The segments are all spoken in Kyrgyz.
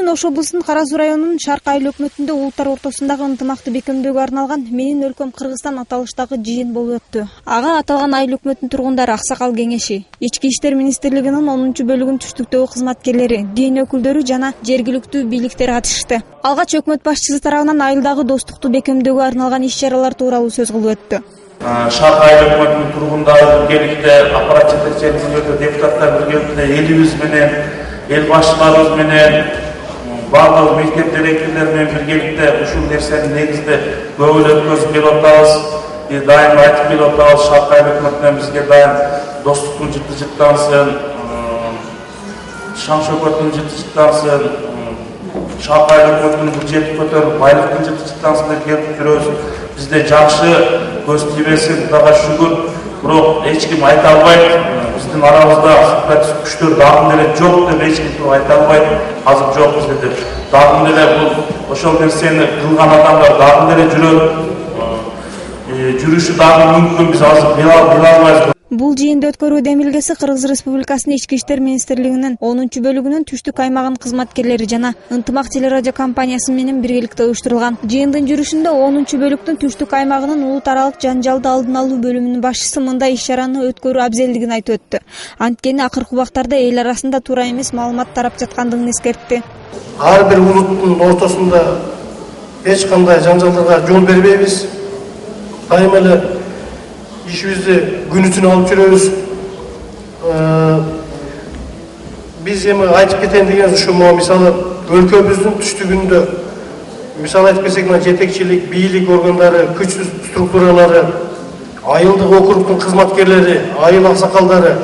Бүгүн Ош облусунун Кара Суу районунун Шаркы айыл өкмөтүндө улуттар ортосундагы ынтымакты бекемдөөгө арналган Менин өлкөм Кыргызстан аталыштагы жыйын болуп өттү. Ага аталган айыл өкмөтүнүн тургундары, аксакал кеңеши, Ички иштер министрлигинин 10-бөлүгүнүн түштүктөгү кызматкерлери, дин өкүлдөрү жана жергиликтүү бийликтер катышты. Алгач өкмөт башчысы тарабынан айылдагы достукту бекемдөөгө арналган иш-чаралар тууралуу сөз кылып өттү. Шаркы айыл өкмөтүнүн тургундары биргеликте, аппарат жетекчилери, депутаттар биргеликте элибиз менен, эл башчыларыбыз менен, барлық мектеп директорлору биргеликте ушул нерсени негизде көп эле өткөзүп келип атабыз. Дайым айтып келип атабыз, Шаркы айыл өкмөтүнөн бизге дайым достуктун жыттансын, шаң шөкөттүн жыттансын, Шаркы айыл өкмөтүнүн бюджетин көтөрүп, байлыктын жыттансын деп келип жүрөбүз. Бизде жакшы көз тийбесин, Кудайга шүгүр, бирок эч ким айта албайт. Биздин арабызда сепаратист күчтөр дагы деле жок деп эч ким айта албайт. Азыр жок бизде деп. Дагы деле бул ошол нерсени кылган адамдар дагы деле жүрөт. Жүрүшү дагы мүмкүн, биз азыр биле албайбыз. Бул жыйынды өткөрүү демилгеси Кыргыз Республикасынын Ички иштер министрлигинин 10-бөлүгүнүн түштүк аймагынын кызматкерлери жана Ынтымак телерадио компаниясы менен биргеликте уюштурулган. Жыйындын жүрүшүндө 10-бөлүктүн түштүк аймагынын улут аралык жанжалды алдын алуу бөлүмүнүн башчысы мындай иш-чараны өткөрүү абзелдигин айтып өттү. Анткени акыркы убактарда эл арасында туура эмес маалымат тарап жаткандыгын эскертти. Ар бир улуттун ортосунда эч кандай жанжалдарга жол бербейбиз. Дайым эле ишибизди күнүсүнө алып жүрөбүз. Биз эми айтып кетейин деген ушу мисалы өлкөбүздүн түштүгүндө мисалы айтып кетсек, жетекчилик, бийлик органдары, күч структуралары, айылдык округдун кызматкерлери, айыл аксакалдары,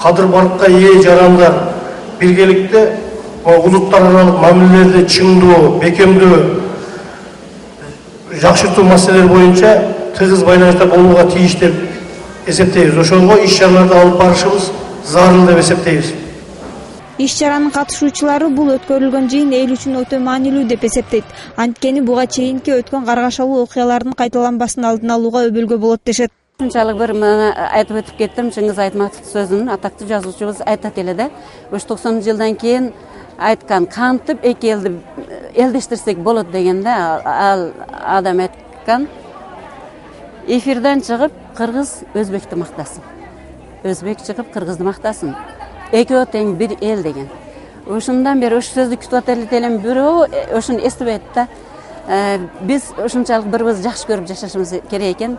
кадыр-баркка ээ жарандар биргеликте улуттар аралык мамилелерди чыңдоо, бекемдөө, жакшыртуу маселелери боюнча тыгыз байланышта болууга тийиш деп эсептейбиз. Ошого иш-чараларды алып барышыбыз зарыл деп эсептейбиз. Иш-чаранын катышуучулары бул өткөрүлгөн жыйын эл үчүн өтө маанилүү деп эсептейт. Анткени буга чейинки өткөн каргашалуу окуялардын кайталанбасын алдын алууга өбөлгө болот дешет. Ушунчалык бир айтып өтүп кеттим, Чыңгыз Айтматов сөзүн атактуу жазуучубуз айтат эле да. Ушу 90 жылдан кийин айткан, кантип эки элди элдештирсек болот дегенде ал адам айткан, эфирден чыгып кыргыз өзбекти мактасын, өзбек чыгып кыргызды мактасын, экөө тең бир эл деген. Ошондон бери ушу сөздү күтүп ателем, бирөө ошону эстебейт да. Биз ушунчалык бирибизди жакшы көрүп жашашыбыз керек экен.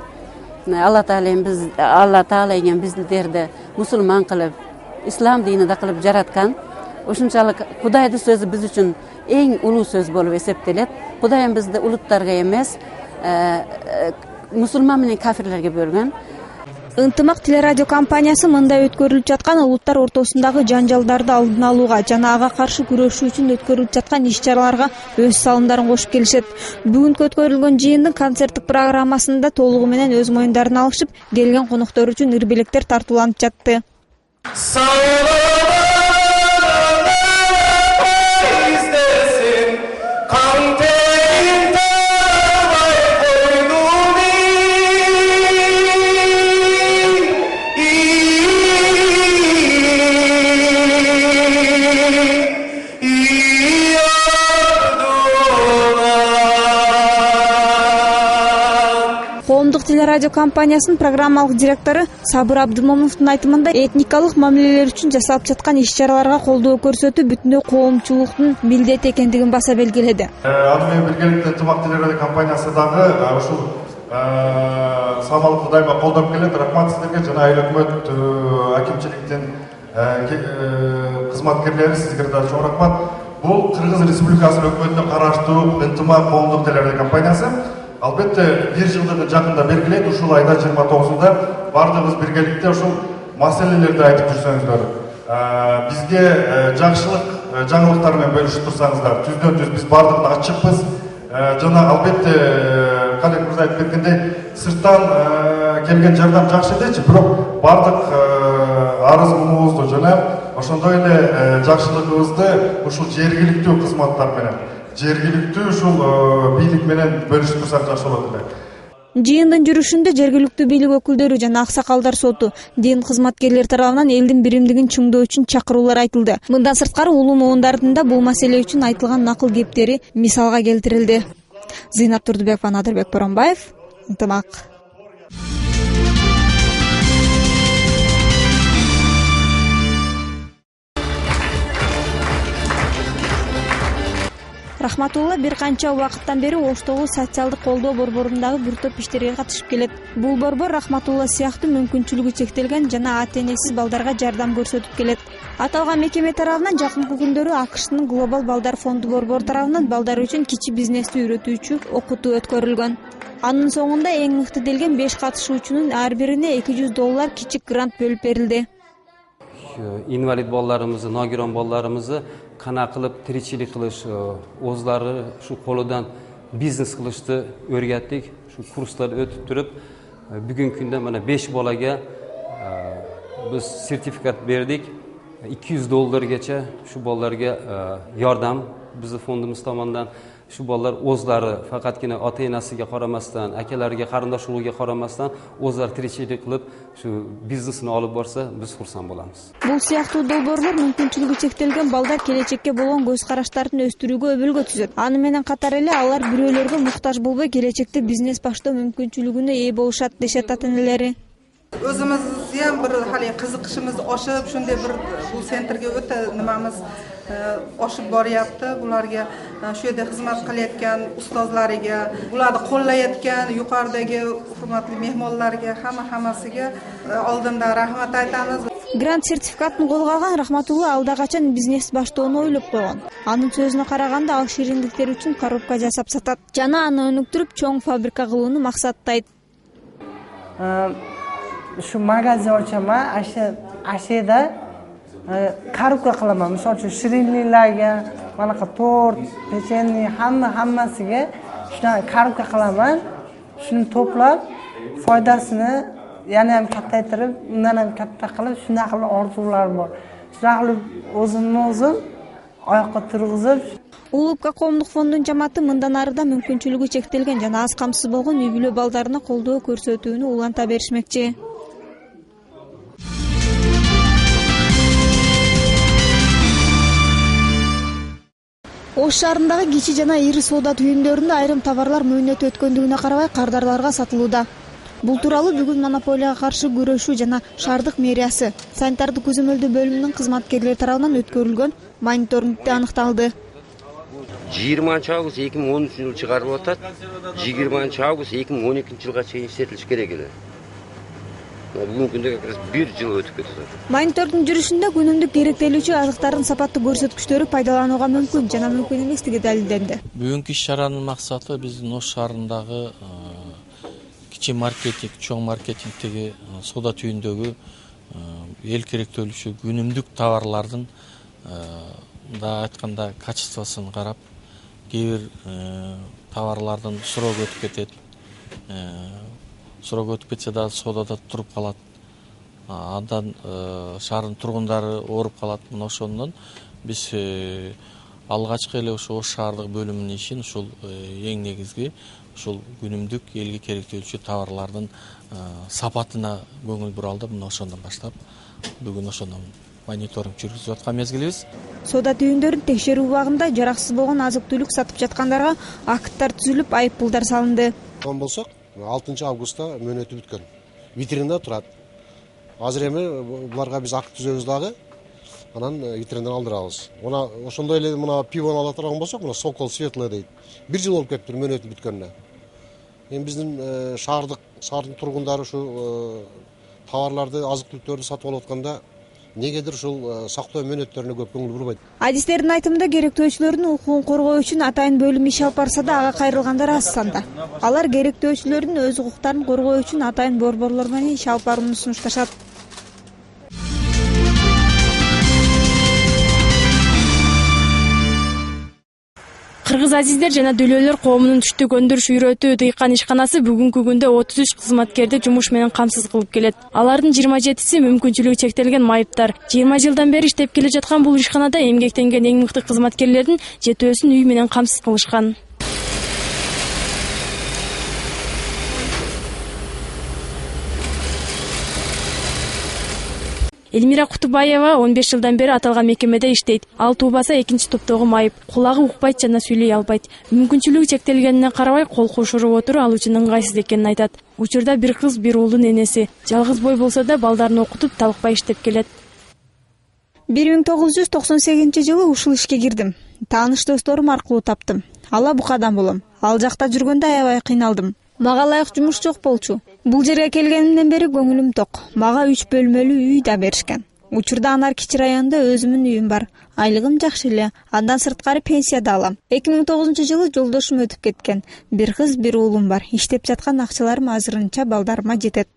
Алла Таала эген биздерди мусулман кылып, ислам дининде кылып жараткан. Ушунчалык Кудайдын сөзү биз үчүн эң улуу сөз болуп эсептелет. Кудайым бизди улуттарга эмес, мусулман менен кафирлерге бөлгөн. Ынтымак телерадио компаниясы мындай өткөрүлүп жаткан улуттар ортосундагы жанжалдарды алдын алууга жана ага каршы күрөшүү үчүн өткөрүлүп жаткан иш-чараларга өз салымдарын кошуп келишет. Бүгүнкү өткөрүлгөн жыйындын концерттик программасында толугу менен өз моюндарын алышып, келген коноктор үчүн ырбелектер тартууланып жатты. Коомдук телерадио компаниясынын программалык директору Сабыр Абдымомуновдун айтымында этникалык мамилелер үчүн жасалып жаткан иш-чараларга колдоо көрсөтүү бүтүндөй коомчулуктун милдети экендигин баса белгиледи. Аны менен биргеликте Ынтымак телерадио компаниясы дагы ушул самалыкты дайыма колдоп келет. Рахмат сиздерге жана айыл өкмөт акимчиликтин кызматкерлери, сизге да чоң рахмат. Бул Кыргыз Республикасынын өкмөтүнө караштуу Ынтымак коомдук телерадио компаниясы. Албетте, бир жылдыгы жакында белгилейт, ушул айда 29-да бардыгыбыз биргеликте ушул маселелерди айтып жүрсөңүздөр. Бизге жакшылык, жаңылыктар менен бөлүшүп турсаңыздар, түздөн-түз биз бардыгына ачыкпыз. Жана албетте, Калек мырза айтып кеткендей, сырттан келген жардам жакшы элечи, бирок бардык арыз муңубузду жана ошондой эле жакшылыгыбызды ушул жергиликтүү кызматтар менен, жергиликтүү ушул бийлик менен бөлүшүп турсак жакшы болот эле. Жыйындын жүрүшүндө жергиликтүү бийлик өкүлдөрү жана аксакалдар соту, дин кызматкерлери тарабынан элдин биримдигин чыңдоо үчүн чакыруулар айтылды. Мындан сырткары улуу муундардын да бул маселе үчүн айтылган накыл кептери мисалга келтирилди. Зыйнап Турдубекова, Надырбек Боронбаев, Ынтымак. Рахматулла бир канча убакыттан бери Оштогу социалдык колдоо борборундагы бир топ иштерге катышып келет. Бул борбор Рахматулла сыяктуу мүмкүнчүлүгү чектелген жана ата-энесиз балдарга жардам көрсөтүп келет. Аталган мекеме тарабынан жакынкы күндөрү АКШнын Глобал балдар фонду борбору тарабынан балдар үчүн кичи бизнести үйрөтүүчү окутуу өткөрүлгөн. Анын соңунда эң мыкты делген 5 катышуучунун ар бирине $200 кичик грант бөлүп берилди. Invalid ballarımızı, nogiron ballarımızı kana kılıp tirikçilik kılış, o'zlari şu koludan biznes kılıştı öğrettik. Şu kursları ötüp durup bugün günde mana 5 bolaga biz sertifikat verdik. $200 geçe şu ballarga yordam bizi fondumuz tomonidan şu ballar o'zlari faqatgina ota-enasiga qaramasdan, akalariga, qarindosh urug'iga qaramasdan o'zlari tirikchilik qilib shu biznesini olib borsa biz xursand bo'lamiz. Бул сыяктуу долбоорлор мүмкүнчүлүгү чектелген балдар келечекке болгон көз караштарын өстүрүүгө өбөлгө түзөт. Аны менен катар эле алар бирөөлөргө муктаж болбой келечекте бизнес баштоо мүмкүнчүлүгүнө ээ болушат дешет ата-энелери. O'zimizni ham bir hali qiziqishimiz oshib, shunday bir bu sentrga o'ta nimamiz oshib boryapti. Bularga shu yerda xizmat qilayotgan ustozlariga, ularni qo'llayotgan yuqoridagi hurmatli mehmonlarga, hammasiga oldindan rahmat aytamiz. Грант сертификатын колго алган Рахматулла алда качан бизнес баштоону ойлоп койгон. Анын сөзүнө караганда ал шириндиктер үчүн коробка жасап сатат жана аны өнүктүрүп чоң фабрика кылууну максаттайт. Şu magazin açaman, aşağıda karukka qilaman. Misol uchun shirinliklarga, mana tort, pechenye hammasiga shundan karukka qilaman. Shuni to'plab, foydasini yana ham kattaytirib, undan ham katta qilib, shunday qilib orzularim bor. Shunday qilib o'zim oyoqqa turg'izib. Улупка коомдук фондунун жамааты мындан арыда мүмкүнчүлүгү чектелген жана аз камсыз болгон үй бүлө балдарына колдоо көрсөтүүнү уланта беришмекчи. Ош шаарындагы кичи жана ири соода түйүндөрүндө айрым товарлар мөөнөтү өткөндүгүнө карабай кардарларга сатылууда. Бул тууралуу бүгүн монополияга каршы күрөшүү жана шаардык мэриясы санитардык көзөмөлдөө бөлүмүнүн кызматкерлери тарабынан өткөрүлгөн мониторингде аныкталды. 20 август 2013 жылы чыгарылып атат. 20 август 2012 жылга чейин иштетилиш керек эле. Бүгүнкү күндө как раз 1 жыл өтүп кетти. Монитордун жүрүшүндө күнүмдүк керектелүүчү азыктардын сапаттуу көрсөткүчтөрү пайдаланууга мүмкүн жана мүмкүн эместиги далилденди. Бүгүнкү иш-чаранын максаты биздин Ош шаарындагы кичи маркетинг, чоң маркетингдеги соода түйүндөгү эл керектелүүчү күнүмдүк товарлардын да айтканда качествосын карап, кээ бир товарлардын срогу өтүп кетет. Срок өтүп кетсе да соодада туруп калат. Андан шаардын тургундары ооруп калат. Мына ошондон биз алгачкы эле ошо Ош шаардык бөлүмүнүн ишин ушул эң негизги ушул күнүмдүк элге керектелүүчү товарлардын сапатына көңүл буралды. Мына ошондон баштап бүгүн ошондон мониторинг жүргүзүп аткан мезгилибиз. Соода түйүндөрүн текшерүү убагында жараксыз болгон азык-түлүк сатып жаткандарга акттар түзүлүп, айыппулдар салынды. Болсок 6 августта мөөнөтү бүткөн. Витринада турат. Азыр эми буларга биз акт түзөбүз дагы. Анан витринадан алдырабыз. Мына ошондой эле мына пивону ала турган болсок, мына Сокол Светлый дейт. 1 жыл болуп кетти мөөнөтү бүткөнүнө. Эми биздин шаардын тургундары ушу товарларды, азык-түлүктөрдү сатып алып атканда негедир ушул сактоо мөөнөттөрүнө көп көңүл бурбайт. Адистердин айтымында керектөөчүлөрдүн укугун коргоо үчүн атайын бөлүм иш алып барса да ага кайрылгандар аз санда. Алар керектөөчүлөрдүн өз укуктарын коргоо үчүн атайын борборлор менен иш алып барууну сунушташат. Кыргыз азиздер жана дөлөлөр коомунун түштүк өндүрүш үйрөтүү дыйкан ишканасы бүгүнкү күндө 33 кызматкерди жумуш менен камсыз кылып келет. Алардын 27си мүмкүнчүлүгү чектелген майыптар. 20 жылдан бери иштеп келе жаткан бул ишканада эмгектенген эң мыкты кызматкерлердин жетөөсүн үй менен камсыз кылышкан. Элмира Кутубаева 15 жылдан бери аталган мекемеде иштейт. Ал туубаса экинчи топтогу майып. Кулагы укпайт жана сүйлөй албайт. Мүмкүнчүлүгү чектелгенине карабай кол кошуруп отуруп алуучунун ыңгайсыз экенин айтат. Учурда бир кыз, бир уулдун энеси. Жалгыз бой болсо да балдарын окутуп, талыкпай иштеп келет. 1998 ушул ишке кирдим. Тааныш досторум аркылуу таптым. Ала букадан болом. Ал жакта жүргөндө аябай кыйналдым. Мага ылайык жумуш жок болчу. Бул жерге келгенимден бери көңүлүм ток. Мага 3 бөлмөлүү үй да беришкен. Учурда Анар Кичи районунда өзүмдүн үйүм бар. Айлыгым жакшы эле. Андан сырткары пенсия да алам. 2009 жолдошум өтүп кеткен. Бир кыз, бир уулум бар. Иштеп жаткан акчаларым азырынча балдарыма жетет.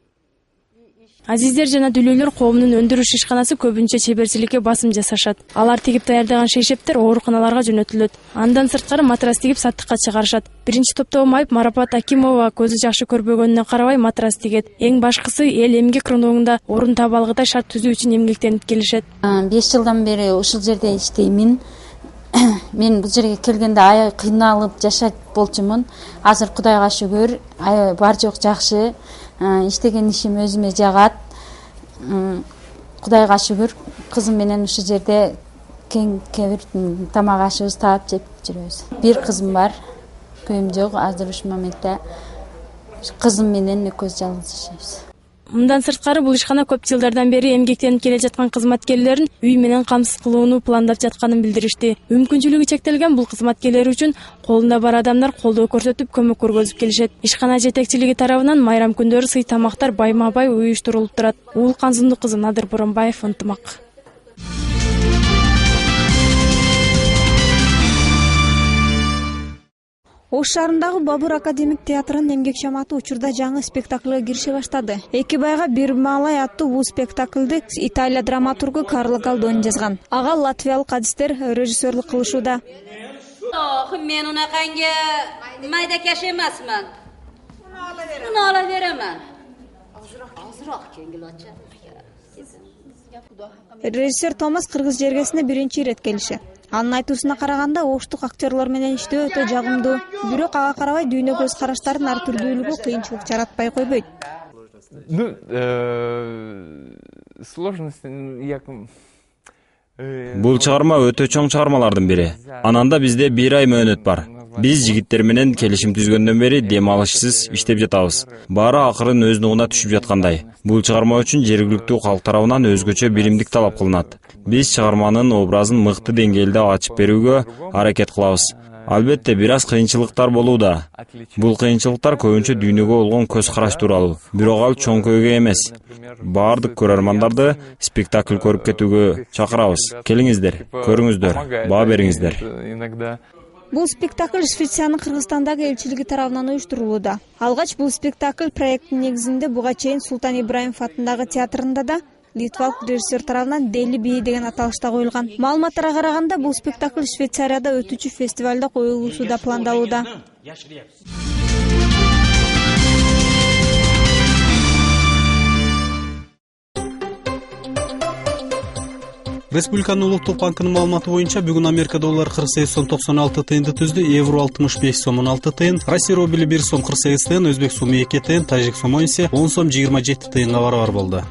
Азиздер жана дүлөөлөр коомунун өндүрүш ишканасы көбүнчө чеберчиликке басым жасашат. Алар тигип даярдаган шейшептер ооруканаларга жөнөтүлөт. Андан сырткары матрас тигип саттыкка чыгарышат. Биринчи топтогу майып Марапат Акимова көзү жакшы көрбөгөнүнө карабай матрас тигет. Эң башкысы эл эмгек рыногунда орун таба алгыдай шарт түзүү үчүн эмгектенип келишет. 5 жылдан бери ушул жерде иштеймин. Мен бул жерге келгенде аябай кыйналып жашайт болчумун. Азыр Кудайга шүгүр, бар жок жакшы. Иштеген ишим өзүмө жагат. Кудайга шүгүр, кызым менен ушул жерде кең тамак ашыбыз таап жеп жүрөбүз. Бир кызым бар, күйөөм жок. Азыр ушул моментте кызым менен экөөбүз жалгыз жашайбыз. Мындан сырткары бул ишкана көп жылдардан бери эмгектенип келе жаткан кызматкерлерин үй менен камсыз кылууну пландап жатканын билдиришти. Мүмкүнчүлүгү чектелген бул кызматкерлер үчүн колунда бар адамдар колдоо көрсөтүп көмөк көргөзүп келишет. Ишкана жетекчилиги тарабынан майрам күндөрү сый тамактар байма-бай уюштурулуп турат. Уулкан Зунду кызы Надыр Боронбаев, Ынтымак. Ош шаарындагы Бабур академик театрынын эмгек жамааты учурда жаңы спектаклга кирише баштады. Эки байга бир маалай аттуу бул спектаклды Италия драматургу Карло Галдони жазган. Ага латвиялык адистер режиссерлук кылышууда. Мен унаканга майдакеш эмасмын. Уну ала беремин. Азыраак кеңгилачы. Режиссер Томас кыргыз жергесине биринчи ирет келиши. Анын айтуусуна караганда оштук актерлор менен иштөө өтө жагымдуу. Бирок ага карабай дүйнө көз караштардын ар түрдүүлүгү кыйынчылык жаратпай койбойт. Бул чыгарма өтө чоң чыгармалардын бири. Ананда бизде 1 ай мөөнөт бар. Биз жигиттер менен келишим түзгөндөн бери дем алышсыз иштеп жатабыз. Баары акырын өз нугуна түшүп жаткандай. Бул чыгарма үчүн жергиликтүү калк тарабынан өзгөчө биримдик талап кылынат. Биз чыгарманын образын мыкты деңгээлде ачып берүүгө аракет кылабыз. Албетте бир аз кыйынчылыктар болууда. Бул кыйынчылыктар көбүнчө дүйнөгө болгон көз караш тууралуу. Бирок ал чоң көйгөй эмес. Баардык көрөрмандарды спектакль көрүп кетүүгө чакырабыз. Келиңиздер, көрүңүздөр, баа бериңиздер. Бул спектакль Швециянын Кыргызстандагы элчилиги тарабынан уюштурулууда. Алгач бул спектакль проекттин негизинде буга чейин Султан Ибраимов атындагы театрында да литвалык режиссер тарабынан Дели бии деген аталышта коюлган. Маалыматтарга караганда бул спектакль Швейцарияда өтүүчү фестивалда коюлуусу да пландалууда. Республиканын улуттук банкынын маалыматы боюнча бүгүн Америка доллары 48 сом 96 тыйынды түздү, евро 65 сом 16 тыйын, Россия рубли 1 сом 48 тыйын, өзбек суму 2 тыйын, тажик суму ise 10 сом 27 тыйынга барабар болду.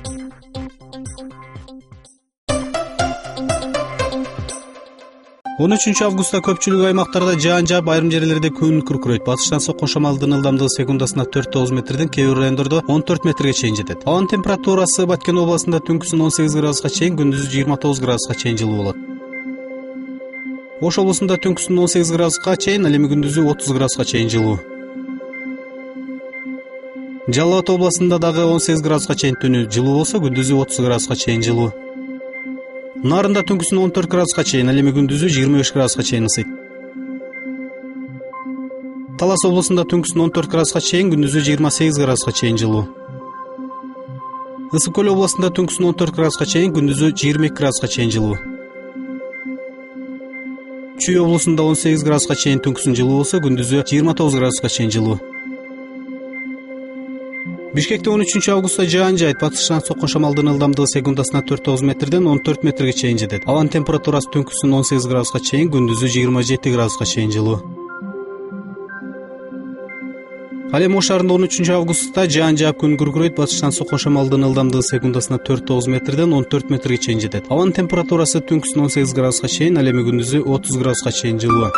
13 августта көпчүлүк аймактарда жаан жаап, айрым жерлерде күн күркүрөйт. Батыштан соккон шамалдын ылдамдыгы секундасына 4-9 метрден, кээ бир райондордо 14 метрге чейин жетет. Абанын температурасы Баткен областында түнкүсүн 18 градуска чейин, күндүзү 29 градуска чейин жылуу болот. Ош облусунда түнкүсүн 18 градуска чейин, ал эми күндүзү 30 градуска чейин жылуу. Жалал Абад областында дагы 18 градуска чейин түнү жылуу болсо, күндүзү 30 градуска чейин жылуу. Нарында түнкүсүн 14 градуска чейин, ал эми күндүзү 25 градуска чейин ысыйт. Талас облусунда түнкүсүн 14 градуска чейин, күндүзү 28 градуска чейин жылуу. Ысык көл областында түнкүсүн 14 градуска чейин, күндүзү 22 градуска чейин жылуу. Чүй облусунда 18 градуска чейин түнкүсүн жылуу болсо, күндүзү 29 градуска чейин жылуу. Бишкекте 13 августта жаан жайт, батыштан соккон шамалдын ылдамдыгы секундасына 4-9 метрден 14 метрге чейин жетет. Абанын температурасы түнкүсүн 18 градуска чейин, күндүзү 27 градуска чейин жылуу. Ал эми Ош шаарында 13 августта жаан жаап күн күркүрөйт, батыштан сокко шамалдын ылдамдыгы секундасына 4-9 метрден 14 метрге чейин жетет. Абанын температурасы түнкүсүн 18 градуска чейин, ал эми күндүзү 30 градуска чейин жылуу.